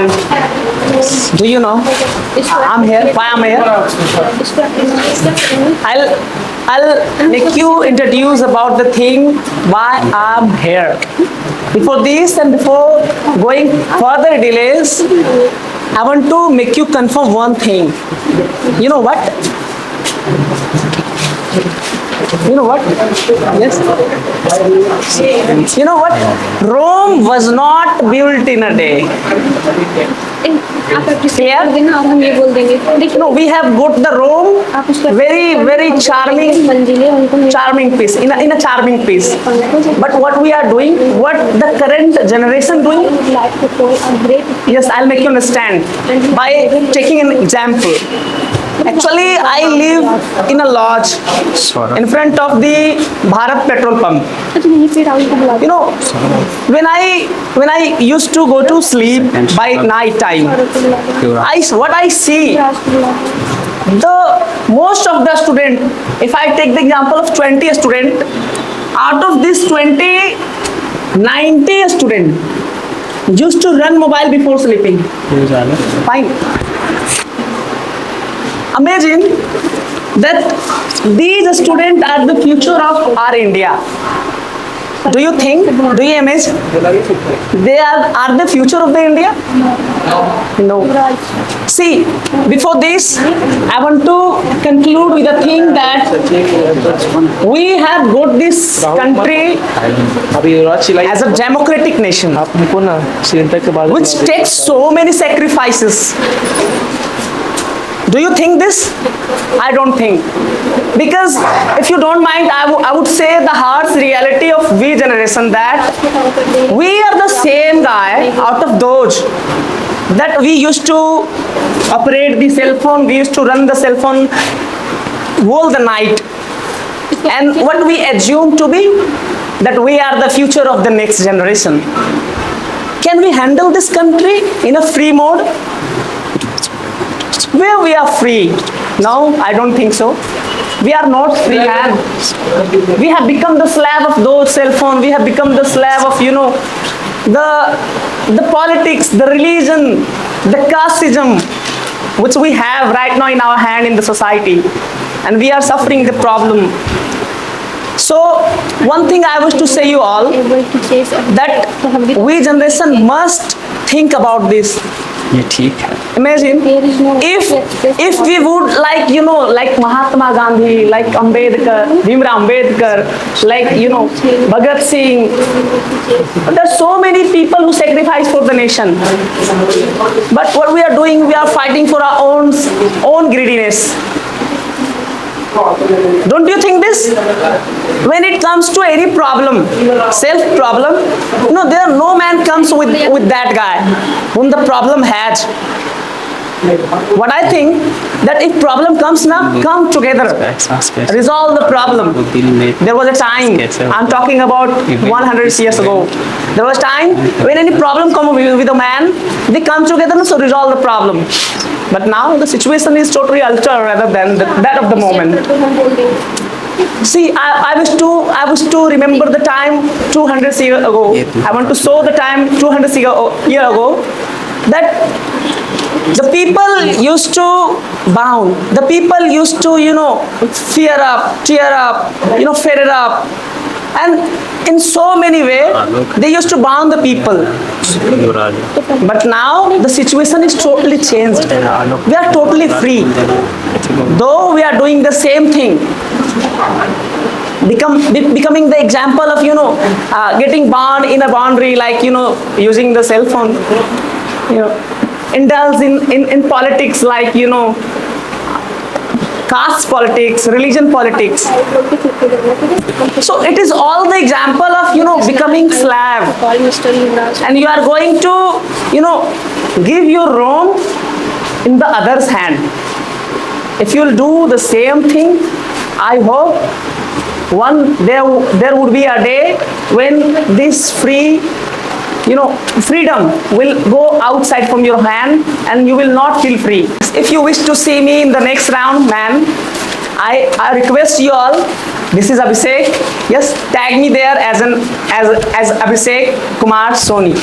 And do you know I'm here? Why I'm here? I'll make you introduce about the thing why I'm here. Before this and before going further delays, I want to make you confirm one thing. You know what? You know what? Yes. You know what? Rome was not built in a day. Clear? No, we have got the Rome, very charming piece, in a charming piece. But what we are doing, what the current generation doing? Yes, I'll make you understand by taking an example. Actually, I live in a lodge in front of the Bharat petrol pump. You know, when I used to go to sleep by night time, what I see, the most of the student, if I take the example of 20 student, out of this 20, 90 student used to run mobile before sleeping. Fine. Imagine that these students are the future of our India. Do you think, do you imagine they are the future of the India? No. See, before this, I want to conclude with a thing that we have got this country as a democratic nation, which takes so many sacrifices. Do you think this? I don't think. Because if you don't mind, I would say the harsh reality of we generation that we are the same guy out of those that we used to operate the cell phone, we used to run the cell phone all the night. And what we assume to be that we are the future of the next generation. Can we handle this country in a free mode? Where we are free? No, I don't think so. We are not free hand. We have become the slave of those cell phones. We have become the slave of, the politics, the religion, the casteism, which we have right now in our hand in the society. And we are suffering the problem. So, one thing I wish to say you all, that we generation must think about this. Imagine if we would like Mahatma Gandhi, like Ambedkar, Bhimrao Ambedkar, like Bhagat Singh. There are so many people who sacrifice for the nation. But what we are doing, we are fighting for our own greediness. Don't you think this? When it comes to any problem, self problem, no man comes with that guy whom the problem has. What I think, that if problem comes now, come together, resolve the problem. There was a time, I'm talking about 100 years ago, there was a time when any problem comes with a man, they come together to resolve the problem. But now the situation is totally altered rather than that of the moment. See, I wish to remember the time 200 years ago. I want to show the time 200 years ago, that the people used to bound. The people used to, fear up, cheer up, fear up. And in so many ways, they used to bound the people. But now, the situation is totally changed. We are totally free. Though we are doing the same thing, becoming the example of, getting bound in a boundary, like, using the cell phone, indulge in politics, like, caste politics, religion politics. So it is all the example of, becoming slave. And you are going to, give your Rome in the other's hand. If you will do the same thing, I hope there would be a day when this freedom will go outside from your hand and you will not feel free. If you wish to see me in the next round, man, I request you all, this is Abhishek. Yes, tag me there as Abhishek Kumar Soni.